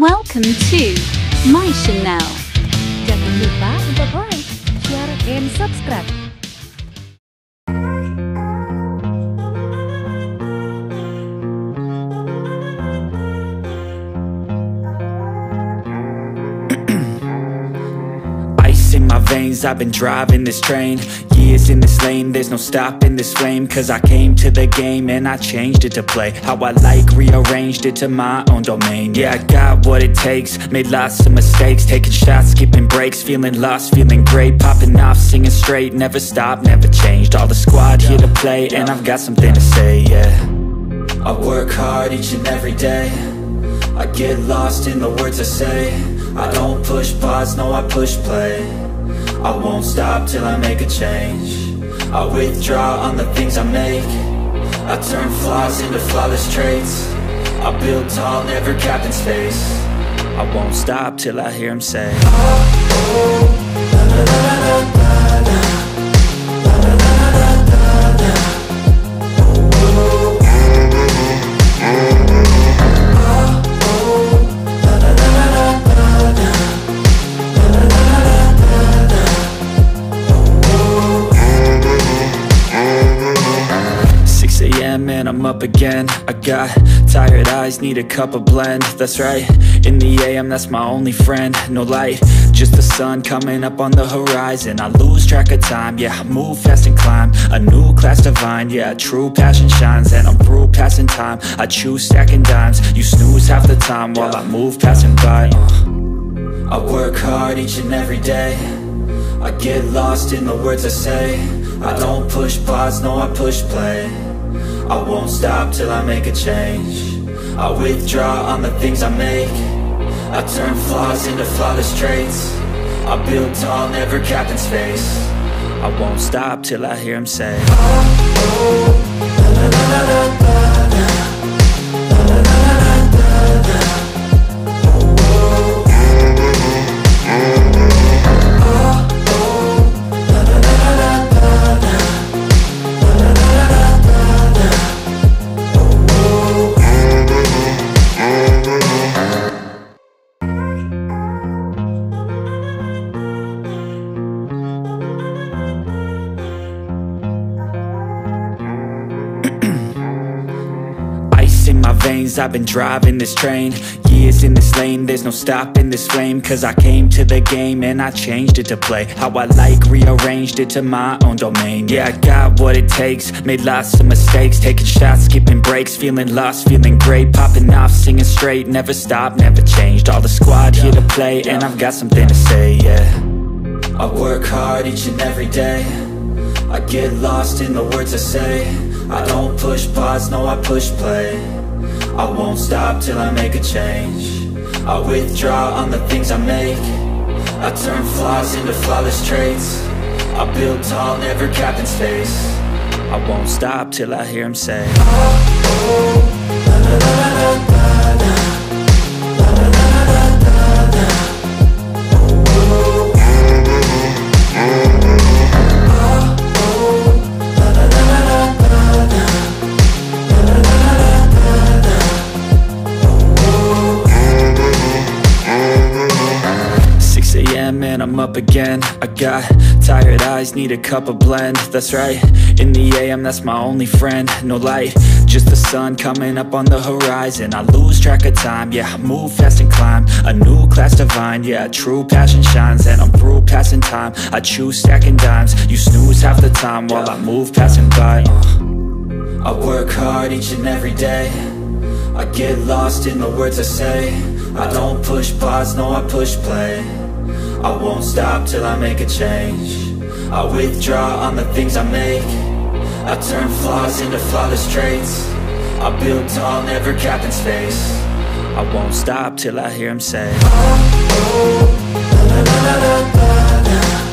Welcome to My Channel. Jangan lupa untuk like, share, and subscribe. Ice in my veins, I've been driving this train. Years in this lane, there's no stopping this flame. Cause I came to the game and I changed it to play how I like, rearranged it to my own domain. Yeah, I got what it takes, made lots of mistakes, taking shots, skipping breaks, feeling lost, feeling great, popping off, singing straight, never stopped, never changed. All the squad here to play and I've got something to say, yeah. I work hard each and every day, I get lost in the words I say. I don't push pause, no I push play. I won't stop till I make a change. I withdraw on the things I make. I turn flaws into flawless traits. I build tall, never capped in space. I won't stop till I hear him say, oh, la, la, la, la, la, la, la. And I'm up again. I got tired eyes, need a cup of blend. That's right, in the AM, that's my only friend. No light, just the sun coming up on the horizon. I lose track of time, yeah, I move fast and climb a new class divine, yeah, true passion shines. And I'm through passing time, I choose stacking dimes. You snooze half the time while I move passing by. I work hard each and every day, I get lost in the words I say. I don't push pause, no I push play. I won't stop till I make a change. I withdraw on the things I make. I turn flaws into flawless traits. I build tall, never capped in space. I won't stop till I hear him say, oh, la, la, la, la, la, la. In my veins, I've been driving this train. Years in this lane, there's no stopping this flame. Cause I came to the game and I changed it to play how I like, rearranged it to my own domain. Yeah, I got what it takes, made lots of mistakes, taking shots, skipping breaks, feeling lost, feeling great, popping off, singing straight, never stopped, never changed. All the squad here to play and I've got something to say, yeah. I work hard each and every day, I get lost in the words I say. I don't push pause, no I push play. I won't stop till I make a change. I withdraw on the things I make. I turn flaws into flawless traits. I build tall, never capped in space. I won't stop till I hear him say, oh, la, la, la, la, la, la. And I'm up again. I got tired eyes, need a cup of blend. That's right, in the AM, that's my only friend. No light, just the sun coming up on the horizon. I lose track of time, yeah, I move fast and climb a new class divine, yeah, true passion shines. And I'm through passing time, I choose stacking dimes. You snooze half the time while I move passing by. I work hard each and every day, I get lost in the words I say. I don't push pause, no I push play. I won't stop till I make a change. I withdraw on the things I make. I turn flaws into flawless traits. I build tall, never capped in space. I won't stop till I hear him say, oh, la, la, la, la, la, la.